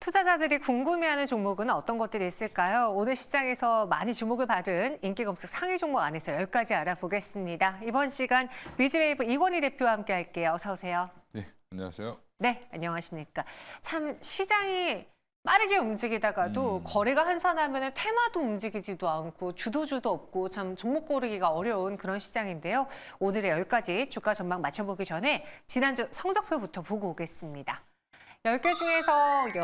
투자자들이 궁금해하는 종목은 어떤 것들이 있을까요? 오늘 시장에서 많이 주목을 받은 인기검색 상위 종목 안에서 10가지 알아보겠습니다. 이번 시간 위즈웨이브 이건희 대표와 함께 할게요. 어서 오세요. 네, 안녕하세요. 네, 안녕하십니까. 참 시장이 빠르게 움직이다가도 거래가 한산하면 테마도 움직이지도 않고 주도주도 없고 참 종목 고르기가 어려운 그런 시장인데요. 오늘의 10가지 주가 전망 맞춰보기 전에 지난주 성적표부터 보고 오겠습니다. 10개 중에서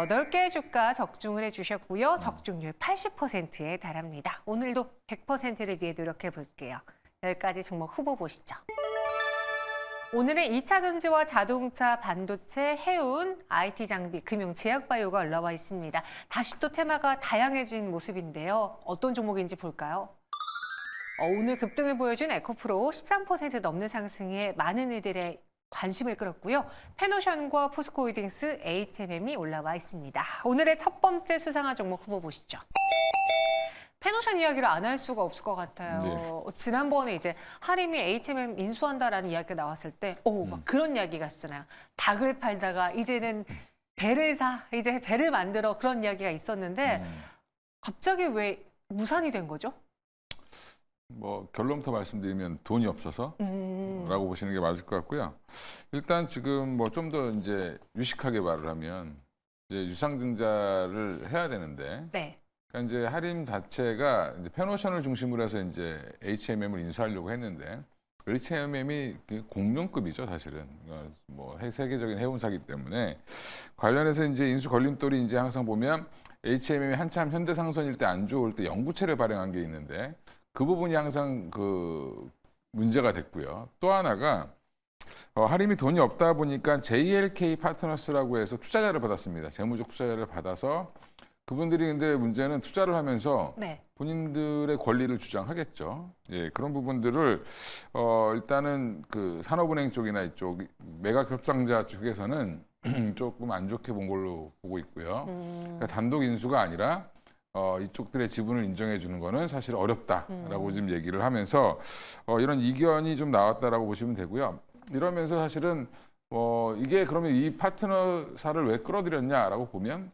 8개 주가 적중을 해주셨고요. 적중률 80%에 달합니다. 오늘도 100%를 위해 노력해 볼게요. 10가지 종목 후보 보시죠. 오늘은 2차 전지와 자동차, 반도체, 해운, IT 장비, 금융, 제약바이오가 올라와 있습니다. 다시 또 테마가 다양해진 모습인데요. 어떤 종목인지 볼까요? 오늘 급등을 보여준 에코프로 13% 넘는 상승에 많은 이들의 관심을 끌었고요. 페노션과 포스코홀딩스, HMM이 올라와 있습니다. 오늘의 첫 번째 수상한 종목 후보 보시죠. 페노션 이야기를 안 할 수가 없을 것 같아요. 네. 지난번에 이제 하림이 HMM 인수한다라는 이야기가 나왔을 때, 막 그런 이야기가 있었잖아요. 닭을 팔다가 이제는 배를 이제 배를 만들어 그런 이야기가 있었는데 갑자기 왜 무산이 된 거죠? 뭐 결론부터 말씀드리면 돈이 없어서라고 보시는 게 맞을 것 같고요. 일단 지금 뭐 좀 더 이제 유식하게 말을 하면 이제 유상증자를 해야 되는데, 네. 그러니까 이제 하림 자체가 이제 페노션을 중심으로 해서 이제 HMM을 인수하려고 했는데, HMM이 공룡급이죠, 사실은. 뭐 세계적인 해운사기 때문에 관련해서 이제 인수 걸림돌이 이제 항상 보면 HMM이 한참 현대상선일 때 안 좋을 때 영구채를 발행한 게 있는데. 그 부분이 항상 그 문제가 됐고요. 또 하나가 하림이 돈이 없다 보니까 JLK 파트너스라고 해서 투자자를 받았습니다. 재무적 투자자를 받아서 그분들이 근데 문제는 투자를 하면서 네. 본인들의 권리를 주장하겠죠. 예, 그런 부분들을 일단은 그 산업은행 쪽이나 이쪽 매각 협상자 쪽에서는 조금 안 좋게 본 걸로 보고 있고요. 그러니까 단독 인수가 아니라 이쪽들의 지분을 인정해 주는 거는 사실 어렵다라고 지금 얘기를 하면서 이런 이견이 좀 나왔다라고 보시면 되고요. 이러면서 사실은 이게 그러면 이 파트너사를 왜 끌어들였냐라고 보면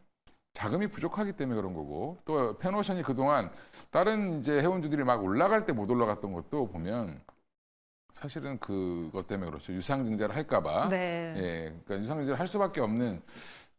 자금이 부족하기 때문에 그런 거고, 또 페노션이 그동안 다른 이제 해운주들이 막 올라갈 때 못 올라갔던 것도 보면 사실은 그것 때문에 그렇죠. 유상증자를 할까봐. 네. 예, 그러니까 유상증자를 할 수밖에 없는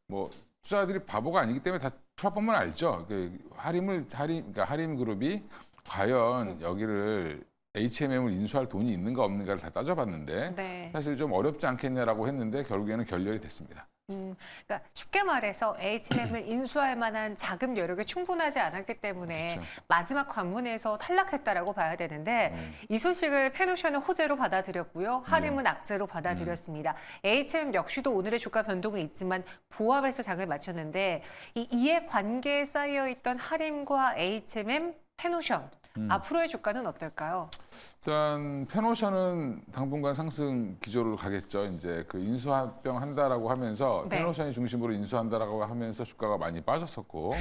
뭐 투자자들이 바보가 아니기 때문에 다 투자법만 알죠. 그러니까 하림 그룹이 과연 여기를 HMM을 인수할 돈이 있는가 없는가를 다 따져봤는데 네. 사실 좀 어렵지 않겠냐라고 했는데 결국에는 결렬이 됐습니다. 그러니까 쉽게 말해서 HMM을 인수할 만한 자금 여력이 충분하지 않았기 때문에 그렇죠. 마지막 관문에서 탈락했다라고 봐야 되는데 이 소식을 페노션은 호재로 받아들였고요. 하림은 악재로 받아들였습니다. HMM 역시도 오늘의 주가 변동은 있지만 보합해서 장을 마쳤는데 이 이해관계에 쌓여있던 하림과 HMM, 페노션 앞으로의 주가는 어떨까요? 일단 페노션은 당분간 상승 기조로 가겠죠. 이제 그 인수합병 한다라고 하면서 네. 페노션이 중심으로 인수한다라고 하면서 주가가 많이 빠졌었고,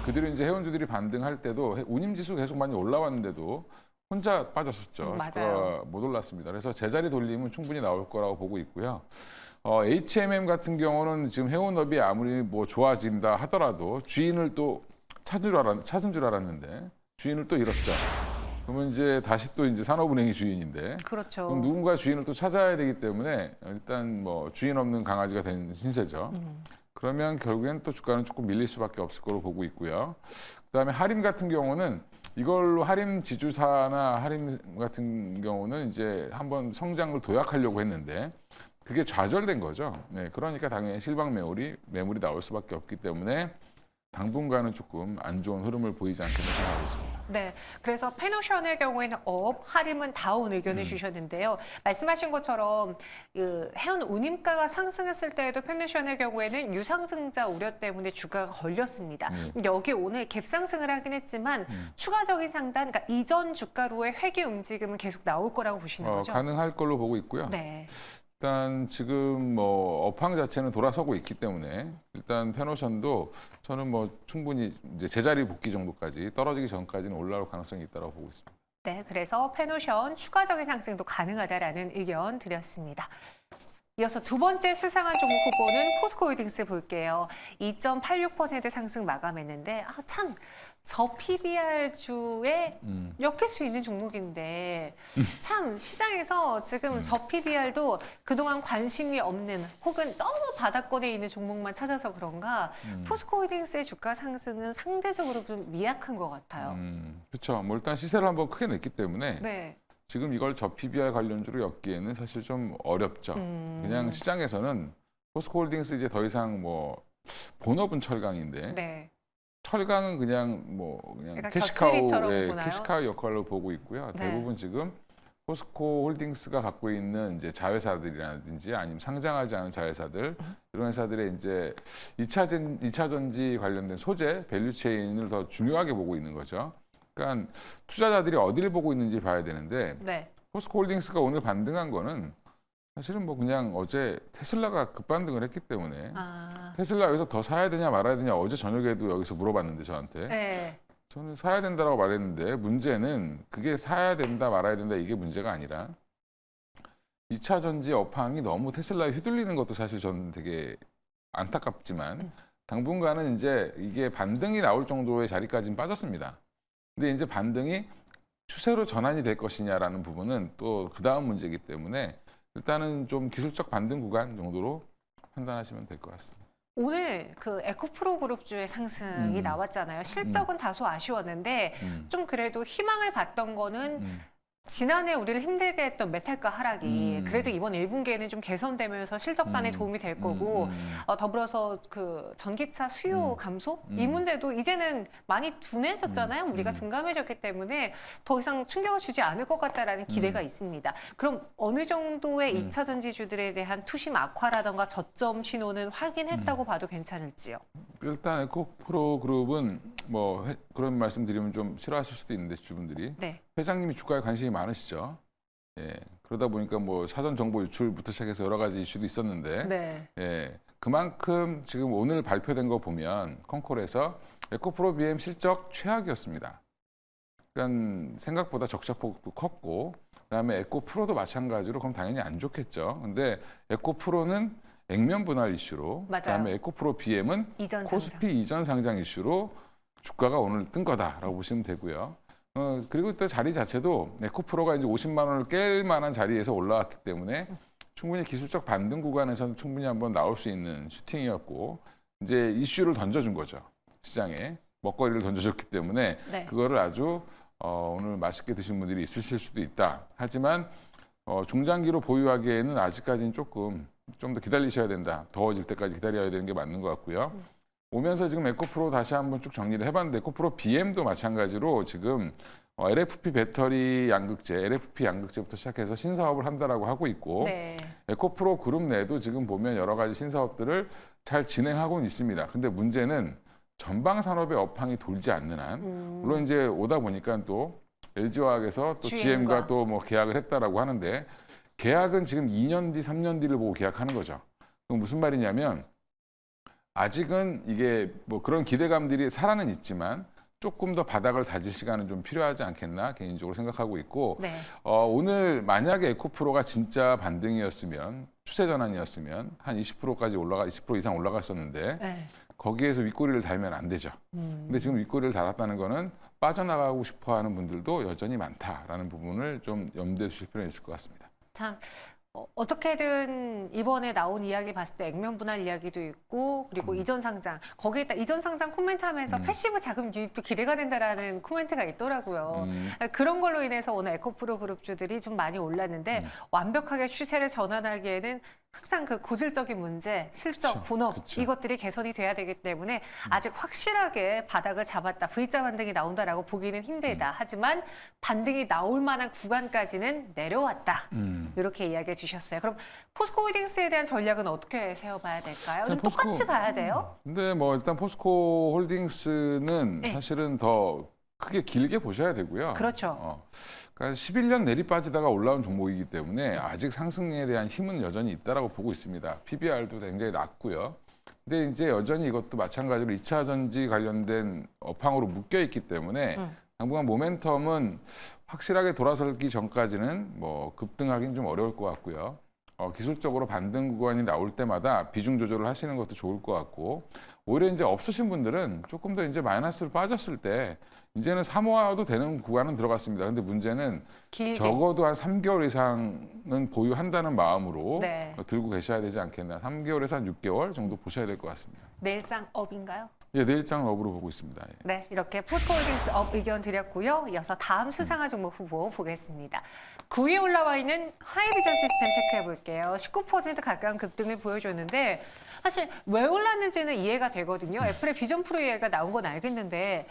그들이 이제 해운주들이 반등할 때도 운임지수 계속 많이 올라왔는데도 혼자 빠졌었죠. 맞아요. 주가가 못 올랐습니다. 그래서 제자리 돌림은 충분히 나올 거라고 보고 있고요. HMM 같은 경우는 지금 해운업이 아무리 뭐 좋아진다 하더라도 주인을 또 찾은 줄 알았는데 주인을 또 잃었죠. 그러면 이제 다시 또 이제 산업은행이 주인인데, 그렇죠. 그럼 누군가 주인을 또 찾아야 되기 때문에 일단 뭐 주인 없는 강아지가 된 신세죠. 그러면 결국엔 또 주가는 조금 밀릴 수밖에 없을 거로 보고 있고요. 그다음에 하림 같은 경우는 이걸로 하림 지주사나 하림 같은 경우는 이제 한번 성장을 도약하려고 했는데 그게 좌절된 거죠. 네, 그러니까 당연히 실방 매물이 나올 수밖에 없기 때문에 당분간은 조금 안 좋은 흐름을 보이지 않겠나 생각하고 있습니다. 네, 그래서 페노션의 경우에는 업, 하림은 다운 의견을 주셨는데요. 말씀하신 것처럼 그 해운 운임가가 상승했을 때에도 페노션의 경우에는 유상승자 우려 때문에 주가가 걸렸습니다. 여기 오늘 갭상승을 하긴 했지만 추가적인 상단, 그러니까 이전 주가로의 회귀 움직임은 계속 나올 거라고 보시는 거죠? 가능할 걸로 보고 있고요. 네. 일단 지금 뭐 업황 자체는 돌아서고 있기 때문에 일단 페노션도 저는 뭐 충분히 이제 제자리 복귀 정도까지 떨어지기 전까지는 올라올 가능성이 있다고 보고 있습니다. 네, 그래서 페노션 추가적인 상승도 가능하다라는 의견 드렸습니다. 이어서 두 번째 수상한 종목 후보는 포스코홀딩스 볼게요. 2.86% 상승 마감했는데 참 저 PBR주에 엮일 수 있는 종목인데 참 시장에서 지금 저 PBR도 그동안 관심이 없는 혹은 너무 바닥권에 있는 종목만 찾아서 그런가 포스코홀딩스의 주가 상승은 상대적으로 좀 미약한 것 같아요. 그렇죠. 뭐 일단 시세를 한번 크게 냈기 때문에 네. 지금 이걸 저 PBR 관련주로 엮기에는 사실 좀 어렵죠. 그냥 시장에서는 포스코홀딩스 이제 더 이상 뭐 본업은 철강인데 네. 철강은 그냥 뭐 그냥 약간 캐시카우의 곁들이처럼 보나요? 캐시카우 역할로 보고 있고요. 네. 대부분 지금 포스코홀딩스가 갖고 있는 이제 자회사들이라든지 아니면 상장하지 않은 자회사들 이런 회사들의 이제 2차 전지 관련된 소재 밸류체인을 더 중요하게 보고 있는 거죠. 그러니까 투자자들이 어디를 보고 있는지 봐야 되는데 네. 포스코홀딩스가 오늘 반등한 거는 사실은 뭐 그냥 어제 테슬라가 급반등을 했기 때문에 테슬라 여기서 더 사야 되냐 말아야 되냐 어제 저녁에도 여기서 물어봤는데 저한테 네. 저는 사야 된다라고 말했는데 문제는 그게 사야 된다 말아야 된다 이게 문제가 아니라 2차 전지 업황이 너무 테슬라에 휘둘리는 것도 사실 저는 되게 안타깝지만 당분간은 이제 이게 반등이 나올 정도의 자리까지는 빠졌습니다. 근데 이제 반등이 추세로 전환이 될 것이냐라는 부분은 또 그 다음 문제이기 때문에 일단은 좀 기술적 반등 구간 정도로 판단하시면 될 것 같습니다. 오늘 그 에코프로 그룹주의 상승이 나왔잖아요. 실적은 다소 아쉬웠는데 좀 그래도 희망을 봤던 거는 지난해 우리를 힘들게 했던 메탈가 하락이 그래도 이번 1분기에는 좀 개선되면서 실적단에 도움이 될 거고 더불어서 그 전기차 수요 감소 이 문제도 이제는 많이 둔해졌잖아요. 우리가 둔감해졌기 때문에 더 이상 충격을 주지 않을 것 같다라는 기대가 있습니다. 그럼 어느 정도의 2차 전지주들에 대한 투심 악화라던가 저점 신호는 확인했다고 봐도 괜찮을지요? 일단 에코프로 그룹은 뭐 그런 말씀 드리면 좀 싫어하실 수도 있는데 주분들이 네. 회장님이 주가에 관심이 많으시죠. 예, 그러다 보니까 뭐 사전 정보 유출부터 시작해서 여러 가지 이슈도 있었는데 네. 예, 그만큼 지금 오늘 발표된 거 보면 컨콜에서 에코프로 BM 실적 최악이었습니다. 그러니까 생각보다 적자폭도 컸고 그다음에 에코프로도 마찬가지로 그럼 당연히 안 좋겠죠. 근데 에코프로는 액면 분할 이슈로 맞아요. 그다음에 에코프로 BM은 이전 상장. 코스피 이전 상장 이슈로 주가가 오늘 뜬 거다라고 보시면 되고요. 그리고 또 자리 자체도 에코프로가 이제 50만 원을 깰 만한 자리에서 올라왔기 때문에 충분히 기술적 반등 구간에서는 충분히 한번 나올 수 있는 슈팅이었고 이제 이슈를 던져준 거죠. 시장에 먹거리를 던져줬기 때문에 네. 그거를 아주 오늘 맛있게 드신 분들이 있으실 수도 있다. 하지만 중장기로 보유하기에는 아직까지는 조금 좀 더 기다리셔야 된다. 더워질 때까지 기다려야 되는 게 맞는 것 같고요. 오면서 지금 에코프로 다시 한번 쭉 정리를 해봤는데 에코프로 BM도 마찬가지로 지금 LFP 배터리 양극재, LFP 양극재부터 시작해서 신사업을 한다라고 하고 있고 네. 에코프로 그룹 내도 지금 보면 여러 가지 신사업들을 잘 진행하고는 있습니다. 근데 문제는 전방 산업의 업황이 돌지 않는 한 물론 이제 오다 보니까 또 LG화학에서 또 GM과 또 뭐 계약을 했다라고 하는데 계약은 지금 2년 뒤, 3년 뒤를 보고 계약하는 거죠. 그럼 무슨 말이냐면 아직은 이게 뭐 그런 기대감들이 살아는 있지만 조금 더 바닥을 다질 시간은 좀 필요하지 않겠나 개인적으로 생각하고 있고 네. 오늘 만약에 에코프로가 진짜 반등이었으면 추세 전환이었으면 한 20%까지 20% 이상 올라갔었는데 네. 거기에서 윗꼬리를 달면 안 되죠. 근데 지금 윗꼬리를 달았다는 거는 빠져나가고 싶어하는 분들도 여전히 많다라는 부분을 좀 염두에 두실 필요는 있을 것 같습니다. 참 어떻게든 이번에 나온 이야기 봤을 때 액면 분할 이야기도 있고 그리고 이전 상장 거기에다 이전 상장 코멘트하면서 패시브 자금 유입도 기대가 된다라는 코멘트가 있더라고요. 그런 걸로 인해서 오늘 에코프로 그룹주들이 좀 많이 올랐는데 완벽하게 추세를 전환하기에는 항상 그 고질적인 문제, 실적, 그쵸, 본업 그쵸. 이것들이 개선이 돼야 되기 때문에 아직 확실하게 바닥을 잡았다, V자 반등이 나온다라고 보기는 힘들다. 하지만 반등이 나올 만한 구간까지는 내려왔다. 이렇게 이야기해 주셨어요. 그럼 포스코홀딩스에 대한 전략은 어떻게 세워봐야 될까요? 좀 똑같이 봐야 돼요? 근데 뭐 일단 포스코 홀딩스는 네. 사실은 더 크게 길게 보셔야 되고요. 그렇죠. 그러니까 11년 내리 빠지다가 올라온 종목이기 때문에 아직 상승에 대한 힘은 여전히 있다라고 보고 있습니다. PBR도 굉장히 낮고요. 근데 이제 여전히 이것도 마찬가지로 2차 전지 관련된 업황으로 묶여 있기 때문에 당분간 모멘텀은 확실하게 돌아서기 전까지는 뭐 급등하기는 좀 어려울 것 같고요. 기술적으로 반등 구간이 나올 때마다 비중 조절을 하시는 것도 좋을 것 같고, 오히려 이제 없으신 분들은 조금 더 이제 마이너스로 빠졌을 때 이제는 사모아도 되는 구간은 들어갔습니다. 근데 문제는 길게. 적어도 한 3개월 이상은 보유한다는 마음으로 네. 들고 계셔야 되지 않겠나. 3개월에서 한 6개월 정도 보셔야 될 것 같습니다. 내일장 업인가요? 예, 내일장 업으로 보고 있습니다. 예. 네, 이렇게 포스코홀딩스 업 의견 드렸고요. 이어서 다음 수상한 종목 후보 보겠습니다. 9위에 올라와 있는 하이비전 시스템 체크해 볼게요. 19% 가까운 급등을 보여줬는데 사실 왜 올랐는지는 이해가 되거든요. 애플의 비전 프로 얘기가 나온 건 알겠는데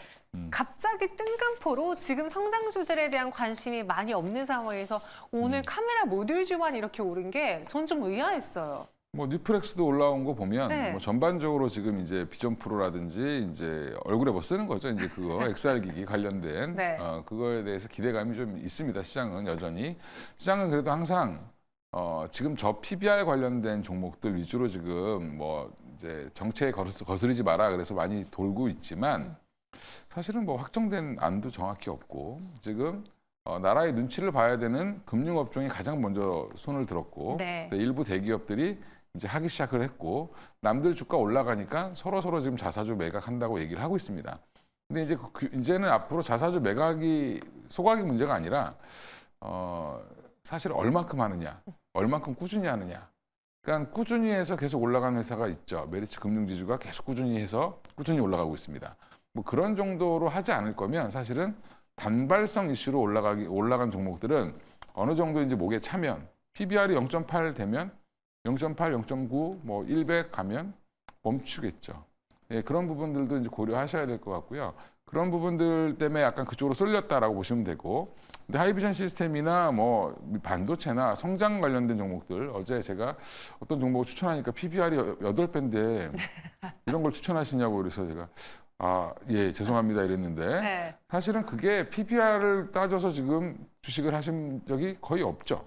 갑자기 뜬금포로 지금 성장주들에 대한 관심이 많이 없는 상황에서 오늘 카메라 모듈주만 이렇게 오른 게 전 좀 의아했어요. 뭐 뉴프렉스도 올라온 거 보면 네. 뭐 전반적으로 지금 이제 비전 프로라든지 이제 얼굴에 뭐 쓰는 거죠. 이제 그거 XR 기기 관련된 네. 그거에 대해서 기대감이 좀 있습니다. 시장은 여전히. 시장은 그래도 항상 지금 저 PBR 관련된 종목들 위주로 지금 뭐 이제 정체에 거스르지 마라 그래서 많이 돌고 있지만 사실은 뭐 확정된 안도 정확히 없고 지금 나라의 눈치를 봐야 되는 금융업종이 가장 먼저 손을 들었고 네. 일부 대기업들이 이제 하기 시작을 했고 남들 주가 올라가니까 서로 지금 자사주 매각한다고 얘기를 하고 있습니다. 근데 이제 이제는 앞으로 자사주 매각이 소각이 문제가 아니라 사실 얼만큼 하느냐, 얼만큼 꾸준히 하느냐. 그러니까 꾸준히 해서 계속 올라가는 회사가 있죠. 메리츠 금융지주가 계속 꾸준히 해서 꾸준히 올라가고 있습니다. 뭐 그런 정도로 하지 않을 거면 사실은 단발성 이슈로 올라간 종목들은 어느 정도 이제 목에 차면 PBR이 0.8 되면 0.8, 0.9, 뭐 100 가면 멈추겠죠. 예, 그런 부분들도 이제 고려하셔야 될 것 같고요. 그런 부분들 때문에 약간 그쪽으로 쏠렸다라고 보시면 되고, 근데 하이비전 시스템이나 뭐 반도체나 성장 관련된 종목들 어제 제가 어떤 종목을 추천하니까 PBR이 8배인데 이런 걸 추천하시냐고 그래서 제가 예, 죄송합니다 이랬는데 네. 사실은 그게 PBR을 따져서 지금 주식을 하신 적이 거의 없죠.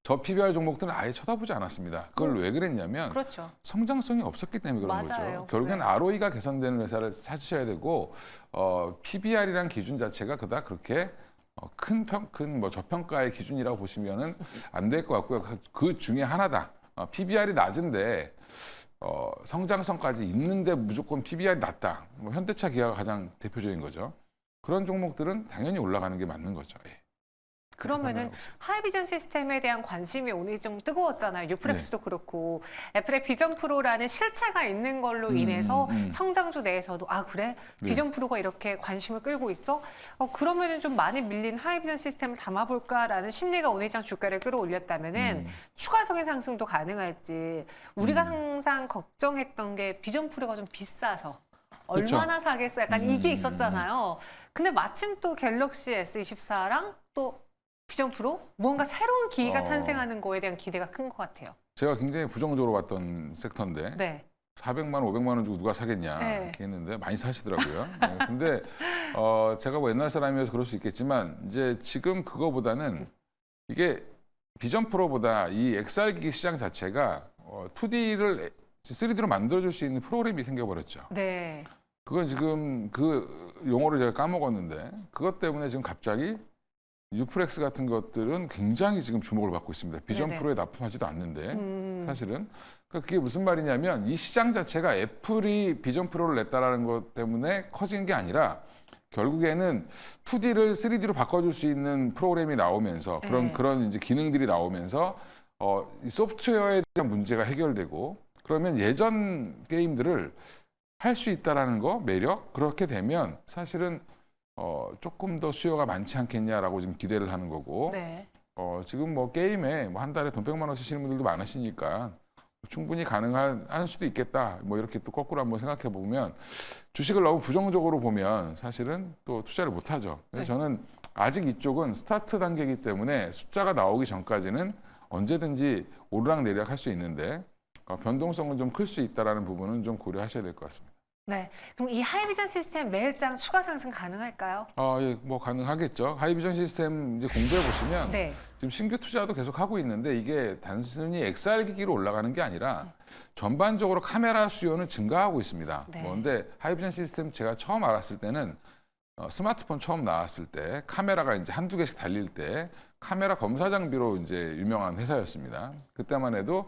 저 PBR 종목들은 아예 쳐다보지 않았습니다. 그걸 왜 그랬냐면 그렇죠. 성장성이 없었기 때문에 그런 맞아요. 거죠. 결국엔 네. ROE가 개선되는 회사를 찾으셔야 되고 PBR이란 기준 자체가 그닥 그렇게 큰 뭐 저평가의 기준이라고 보시면은 안 될 것 같고요. 그 중에 하나다. PBR이 낮은데 성장성까지 있는데 무조건 PBR이 낮다. 뭐 현대차 기아가 가장 대표적인 거죠. 그런 종목들은 당연히 올라가는 게 맞는 거죠. 예. 그러면은 하이비전 시스템에 대한 관심이 오늘 좀 뜨거웠잖아요. 뉴프렉스도 그렇고 애플의 비전 프로라는 실체가 있는 걸로 인해서 성장주 내에서도 그래? 비전 프로가 이렇게 관심을 끌고 있어? 그러면은 좀 많이 밀린 하이비전 시스템을 담아볼까라는 심리가 오늘 장 주가를 끌어올렸다면은 추가적인 상승도 가능할지 우리가 항상 걱정했던 게 비전 프로가 좀 비싸서 그렇죠. 얼마나 사겠어? 약간 이게 있었잖아요. 근데 마침 또 갤럭시 S24랑 또 비전 프로 뭔가 새로운 기기가 탄생하는 거에 대한 기대가 큰 것 같아요. 제가 굉장히 부정적으로 봤던 섹터인데 네. 400만 원, 500만 원 주고 누가 사겠냐 네. 이렇게 했는데 많이 사시더라고요. 네, 근데 제가 뭐 옛날 사람이어서 그럴 수 있겠지만 이제 지금 그거보다는 이게 비전 프로보다 이 XR 기기 시장 자체가 2D를 3D로 만들어줄 수 있는 프로그램이 생겨버렸죠. 네. 그건 지금 그 용어를 제가 까먹었는데 그것 때문에 지금 갑자기 뉴프렉스 같은 것들은 굉장히 지금 주목을 받고 있습니다. 비전 네네. 프로에 납품하지도 않는데 사실은 그러니까 그게 무슨 말이냐면 이 시장 자체가 애플이 비전 프로를 냈다라는 것 때문에 커진 게 아니라 결국에는 2D를 3D로 바꿔줄 수 있는 프로그램이 나오면서 그런 이제 기능들이 나오면서 이 소프트웨어에 대한 문제가 해결되고 그러면 예전 게임들을 할 수 있다라는 거 매력 그렇게 되면 사실은 조금 더 수요가 많지 않겠냐라고 지금 기대를 하는 거고 네. 지금 뭐 게임에 뭐 한 달에 돈 100만 원 쓰시는 분들도 많으시니까 충분히 가능한 수도 있겠다. 뭐 이렇게 또 거꾸로 한번 생각해 보면 주식을 너무 부정적으로 보면 사실은 또 투자를 못 하죠. 그래서 저는 아직 이쪽은 스타트 단계이기 때문에 숫자가 나오기 전까지는 언제든지 오르락내리락 할 수 있는데 변동성은 좀 클 수 있다라는 부분은 좀 고려하셔야 될 것 같습니다. 네. 그럼 이 하이비전 시스템 매일장 추가 상승 가능할까요? 예, 뭐 가능하겠죠. 하이비전 시스템 이제 공부해 보시면 네. 지금 신규 투자도 계속 하고 있는데 이게 단순히 XR 기기로 올라가는 게 아니라 전반적으로 카메라 수요는 증가하고 있습니다. 네. 근데 하이비전 시스템 제가 처음 알았을 때는 스마트폰 처음 나왔을 때 카메라가 이제 한두 개씩 달릴 때 카메라 검사 장비로 이제 유명한 회사였습니다. 그때만 해도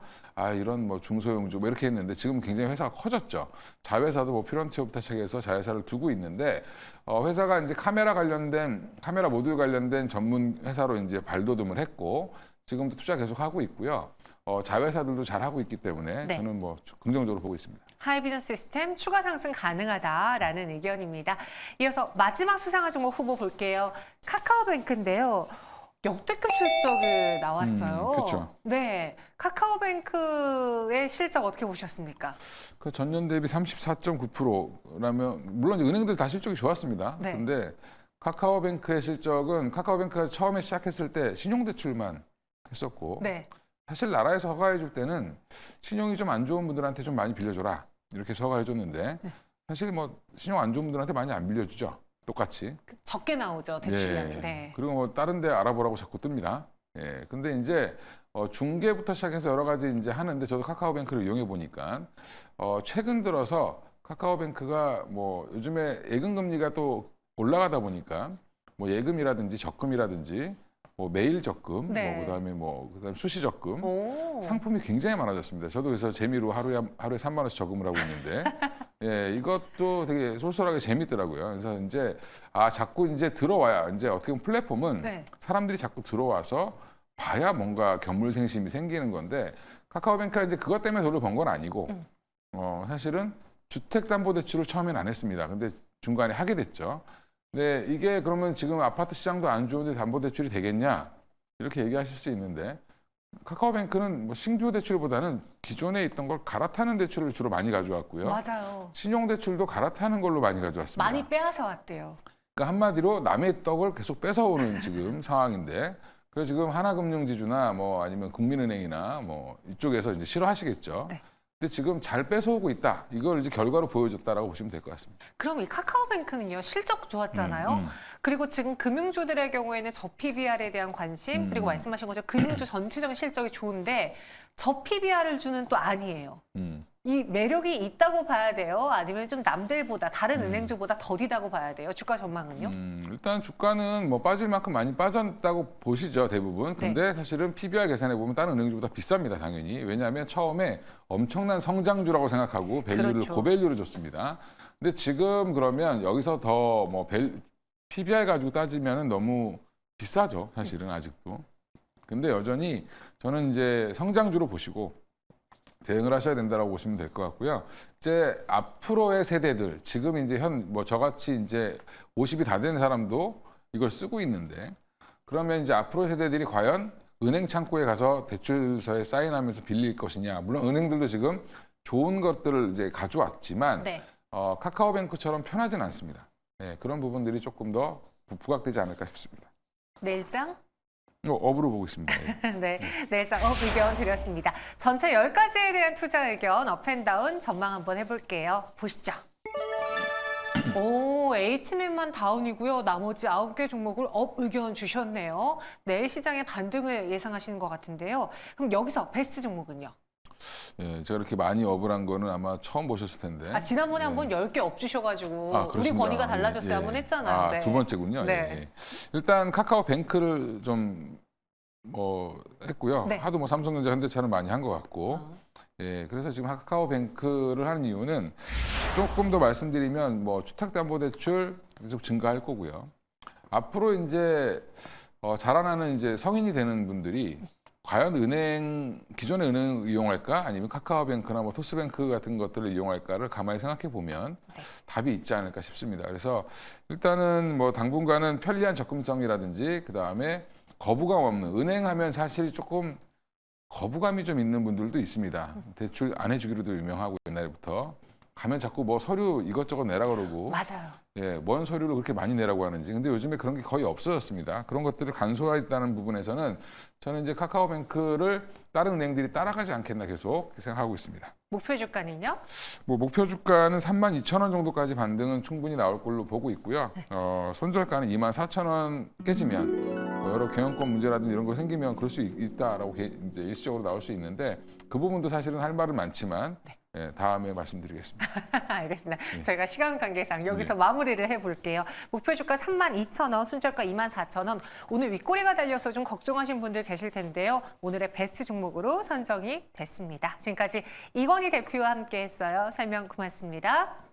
이런 뭐 중소형주 뭐 이렇게 했는데 지금 굉장히 회사가 커졌죠. 자회사도 뭐 피런티어부터 시작해서 자회사를 두고 있는데 회사가 이제 카메라 모듈 관련된 전문 회사로 이제 발돋움을 했고 지금도 투자 계속 하고 있고요. 자회사들도 잘 하고 있기 때문에 네. 저는 뭐 긍정적으로 보고 있습니다. 하이비전 시스템 추가 상승 가능하다라는 의견입니다. 이어서 마지막 수상한 종목 후보 볼게요. 카카오뱅크인데요. 역대급 실적이 나왔어요. 그렇죠. 네, 카카오뱅크의 실적 어떻게 보셨습니까? 그 전년 대비 34.9%라면 물론 이제 은행들 다 실적이 좋았습니다. 네. 그런데 카카오뱅크의 실적은 카카오뱅크가 처음에 시작했을 때 신용대출만 했었고 네, 사실 나라에서 허가해 줄 때는 신용이 좀 안 좋은 분들한테 좀 많이 빌려줘라 이렇게 해서 허가해 줬는데 사실 뭐 신용 안 좋은 분들한테 많이 안 빌려주죠. 똑같이. 적게 나오죠 대출량이. 네. 그리고 뭐 다른 데 알아보라고 자꾸 뜹니다. 예. 근데 이제 중개부터 시작해서 여러 가지 이제 하는데 저도 카카오뱅크를 이용해 보니까 최근 들어서 카카오뱅크가 뭐 요즘에 예금 금리가 또 올라가다 보니까 뭐 예금이라든지 적금이라든지 뭐 매일 적금, 네. 그다음에 수시 적금 오. 상품이 굉장히 많아졌습니다. 저도 그래서 재미로 하루에 3만 원씩 저금을 하고 있는데, 예, 이것도 되게 쏠쏠하게 재밌더라고요. 그래서 이제 자꾸 이제 들어와야 이제 어떻게 보면 플랫폼은 네. 사람들이 자꾸 들어와서 봐야 뭔가 견물생심이 생기는 건데 카카오뱅크가 이제 그것 때문에 돈을 번 건 아니고, 사실은 주택담보대출을 처음에는 안 했습니다. 근데 중간에 하게 됐죠. 네, 이게 그러면 지금 아파트 시장도 안 좋은데 담보대출이 되겠냐? 이렇게 얘기하실 수 있는데 카카오뱅크는 뭐 신규 대출보다는 기존에 있던 걸 갈아타는 대출을 주로 많이 가져왔고요. 맞아요. 신용대출도 갈아타는 걸로 많이 가져왔습니다. 많이 빼앗아 왔대요. 그러니까 한마디로 남의 떡을 계속 뺏어오는 지금 상황인데 그래서 지금 하나금융지주나 뭐 아니면 국민은행이나 뭐 이쪽에서 이제 싫어하시겠죠. 네. 근데 지금 잘 뺏어오고 있다. 이걸 이제 결과로 보여줬다라고 보시면 될 것 같습니다. 그럼 이 카카오뱅크는요 실적 좋았잖아요. 그리고 지금 금융주들의 경우에는 저 PBR에 대한 관심 그리고 말씀하신 것처럼 금융주 전체적인 실적이 좋은데 저 PBR을 주는 또 아니에요. 이 매력이 있다고 봐야 돼요? 아니면 좀 남들보다 다른 은행주보다 더디다고 봐야 돼요? 주가 전망은요? 일단 주가는 뭐 빠질 만큼 많이 빠졌다고 보시죠 대부분. 근데 사실은 PBR 계산해 보면 다른 은행주보다 비쌉니다 당연히. 왜냐하면 처음에 엄청난 성장주라고 생각하고 밸류를 그렇죠. 고밸류로 줬습니다. 근데 지금 그러면 여기서 더 뭐 PBR 가지고 따지면은 너무 비싸죠 사실은 아직도. 근데 여전히 저는 이제 성장주로 보시고 대응을 하셔야 된다라고 보시면 될 것 같고요. 이제 앞으로의 세대들, 지금 이제 뭐 저같이 이제 50이 다 된 사람도 이걸 쓰고 있는데, 그러면 이제 앞으로의 세대들이 과연 은행 창구에 가서 대출서에 사인하면서 빌릴 것이냐. 물론 은행들도 지금 좋은 것들을 이제 가져왔지만, 네. 카카오뱅크처럼 편하진 않습니다. 네, 그런 부분들이 조금 더 부각되지 않을까 싶습니다. 내일장? 업으로 보고 있습니다. 예. 네, 내일장 업 의견 드렸습니다. 전체 10가지에 대한 투자 의견 업앤다운 전망 한번 해볼게요. 보시죠. 오, H맨만 다운이고요. 나머지 9개 종목을 업 의견 주셨네요. 내일 시장의 반등을 예상하시는 것 같은데요. 그럼 여기서 베스트 종목은요? 예, 제가 이렇게 많이 업을 한 거는 아마 처음 보셨을 텐데. 지난번에 예. 한번 10개 업 주셔가지고 우리 그렇습니다. 권위가 달라졌어요. 예, 한번 예. 했잖아요. 네. 두 번째군요. 네. 예, 예. 일단 카카오뱅크를 좀 했고요. 네. 하도 뭐 삼성전자, 현대차는 많이 한 것 같고. 예, 그래서 지금 카카오뱅크를 하는 이유는 조금 더 말씀드리면 뭐 주택담보대출 계속 증가할 거고요. 앞으로 이제 자라나는 이제 성인이 되는 분들이 과연 기존의 은행 이용할까 아니면 카카오뱅크나 뭐 토스뱅크 같은 것들을 이용할까를 가만히 생각해 보면 답이 있지 않을까 싶습니다. 그래서 일단은 뭐 당분간은 편리한 접근성이라든지 그 다음에 거부감 없는 은행하면 사실 조금 거부감이 좀 있는 분들도 있습니다. 대출 안 해주기로도 유명하고 옛날부터 가면 자꾸 뭐 서류 이것저것 내라 그러고 맞아요. 예, 뭔 서류를 그렇게 많이 내라고 하는지. 근데 요즘에 그런 게 거의 없어졌습니다. 그런 것들을 간소화했다는 부분에서는 저는 이제 카카오뱅크를 다른 은행들이 따라가지 않겠나 계속 생각하고 있습니다. 목표 주가는요? 뭐 목표 주가는 32,000원 정도까지 반등은 충분히 나올 걸로 보고 있고요. 손절가는 24,000원 깨지면 뭐 여러 경영권 문제라든지 이런 거 생기면 그럴 수 있다라고 이제 일시적으로 나올 수 있는데 그 부분도 사실은 할 말은 많지만 다음에 말씀드리겠습니다. 알겠습니다. 저희가 시간 관계상 여기서 마무리를 해볼게요. 목표 주가 32,000원, 순저가 24,000원. 오늘 윗꼬리가 달려서 좀 걱정하신 분들 계실 텐데요. 오늘의 베스트 종목으로 선정이 됐습니다. 지금까지 이건희 대표와 함께했어요. 설명 고맙습니다.